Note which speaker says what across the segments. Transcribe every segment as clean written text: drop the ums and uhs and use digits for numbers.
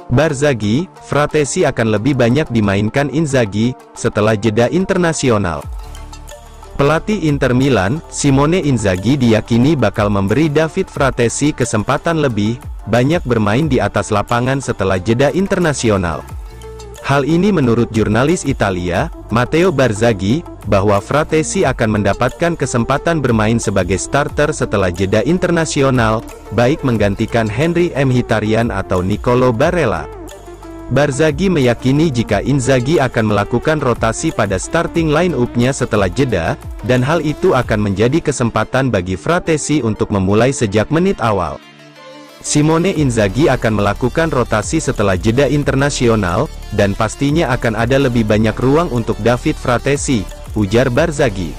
Speaker 1: Barzaghi, Fratesi akan lebih banyak dimainkan Inzaghi, setelah jeda internasional. Pelatih Inter Milan, Simone Inzaghi diyakini bakal memberi David Fratesi kesempatan lebih banyak bermain di atas lapangan setelah jeda internasional. Hal ini menurut jurnalis Italia, Matteo Barzaghi, bahwa Fratesi akan mendapatkan kesempatan bermain sebagai starter setelah jeda internasional, baik menggantikan Henry Mkhitaryan atau Nicolo Barella. Barzaghi meyakini jika Inzaghi akan melakukan rotasi pada starting line-up-nya setelah jeda, dan hal itu akan menjadi kesempatan bagi Fratesi untuk memulai sejak menit awal. Simone Inzaghi akan melakukan rotasi setelah jeda internasional, dan pastinya akan ada lebih banyak ruang untuk David Fratesi, ujar Barzaghi.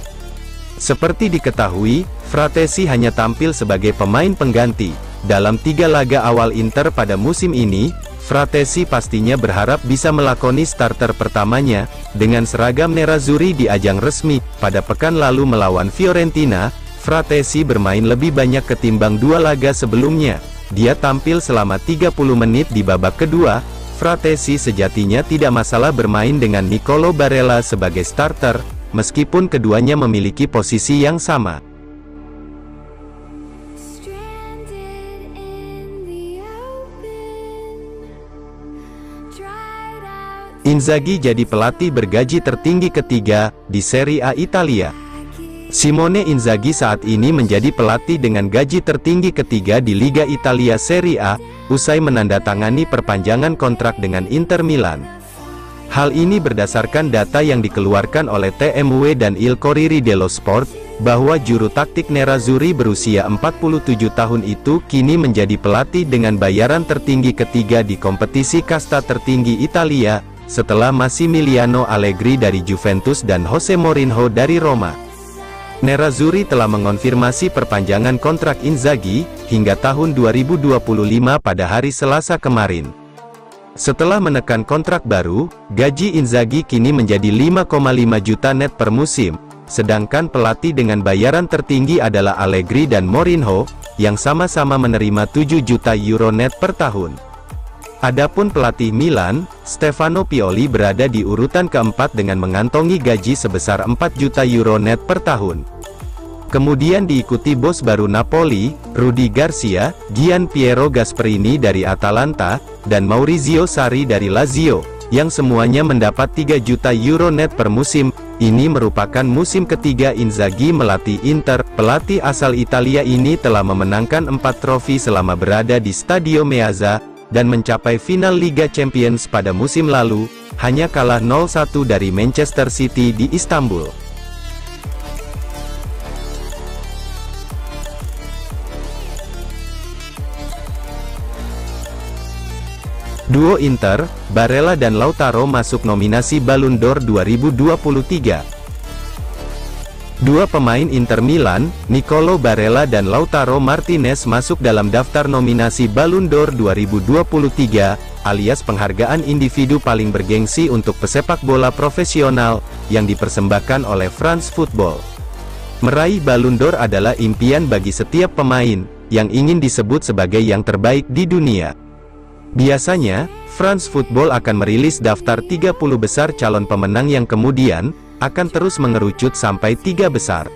Speaker 1: Seperti diketahui, Fratesi hanya tampil sebagai pemain pengganti dalam 3 laga awal Inter pada musim ini. Fratesi pastinya berharap bisa melakoni starter pertamanya dengan seragam nerazzurri di ajang resmi. Pada pekan lalu melawan Fiorentina, Fratesi bermain lebih banyak ketimbang 2 laga sebelumnya. Dia tampil selama 30 menit di babak kedua. Fratesi sejatinya tidak masalah bermain dengan Nicolo Barella sebagai starter, meskipun keduanya memiliki posisi yang sama. Inzaghi jadi pelatih bergaji tertinggi ketiga di Serie A Italia. Simone Inzaghi saat ini menjadi pelatih dengan gaji tertinggi ketiga di Liga Italia Serie A, usai menandatangani perpanjangan kontrak dengan Inter Milan. Hal ini berdasarkan data yang dikeluarkan oleh TMW dan Il Corriere dello Sport, bahwa juru taktik nerazzurri berusia 47 tahun itu kini menjadi pelatih dengan bayaran tertinggi ketiga di kompetisi kasta tertinggi Italia, setelah Massimiliano Allegri dari Juventus dan Jose Mourinho dari Roma. Nerazzurri telah mengonfirmasi perpanjangan kontrak Inzaghi hingga tahun 2025 pada hari Selasa kemarin. Setelah menekan kontrak baru, gaji Inzaghi kini menjadi 5,5 juta net per musim, sedangkan pelatih dengan bayaran tertinggi adalah Allegri dan Mourinho, yang sama-sama menerima 7 juta euro net per tahun. Adapun pelatih Milan, Stefano Pioli berada di urutan keempat dengan mengantongi gaji sebesar 4 juta euro net per tahun. Kemudian diikuti bos baru Napoli, Rudi Garcia, Gian Piero Gasperini dari Atalanta, dan Maurizio Sarri dari Lazio, yang semuanya mendapat 3 juta euro net per musim. Ini merupakan musim ketiga Inzaghi melatih Inter. Pelatih asal Italia ini telah memenangkan 4 trofi selama berada di Stadio Meazza, dan mencapai final Liga Champions pada musim lalu, hanya kalah 0-1 dari Manchester City di Istanbul. Duo Inter, Barella dan Lautaro masuk nominasi Ballon d'Or 2023. Dua pemain Inter Milan, Nicolo Barella dan Lautaro Martinez masuk dalam daftar nominasi Ballon d'Or 2023, alias penghargaan individu paling bergengsi untuk pesepak bola profesional, yang dipersembahkan oleh France Football. Meraih Ballon d'Or adalah impian bagi setiap pemain, yang ingin disebut sebagai yang terbaik di dunia. Biasanya, France Football akan merilis daftar 30 besar calon pemenang yang kemudian akan terus mengerucut sampai 3 besar.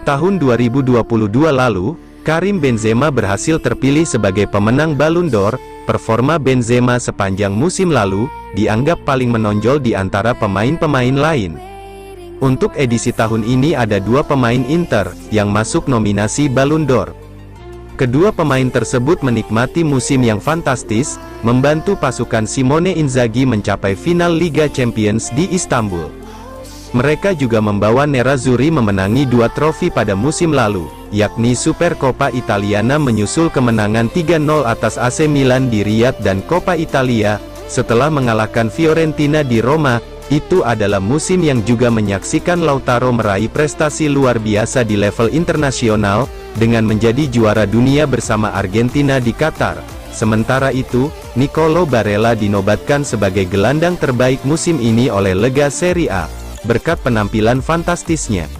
Speaker 1: Tahun 2022 lalu, Karim Benzema berhasil terpilih sebagai pemenang Ballon d'Or. Performa Benzema sepanjang musim lalu dianggap paling menonjol di antara pemain-pemain lain. Untuk edisi tahun ini ada 2 pemain Inter yang masuk nominasi Ballon d'Or. Kedua pemain tersebut menikmati musim yang fantastis, membantu pasukan Simone Inzaghi mencapai final Liga Champions di Istanbul. Mereka juga membawa nerazzurri memenangi 2 trofi pada musim lalu, yakni Supercoppa Italiana menyusul kemenangan 3-0 atas AC Milan di Riyadh dan Coppa Italia, setelah mengalahkan Fiorentina di Roma. Itu adalah musim yang juga menyaksikan Lautaro meraih prestasi luar biasa di level internasional, dengan menjadi juara dunia bersama Argentina di Qatar. Sementara itu, Nicolo Barella dinobatkan sebagai gelandang terbaik musim ini oleh Lega Serie A, berkat penampilan fantastisnya.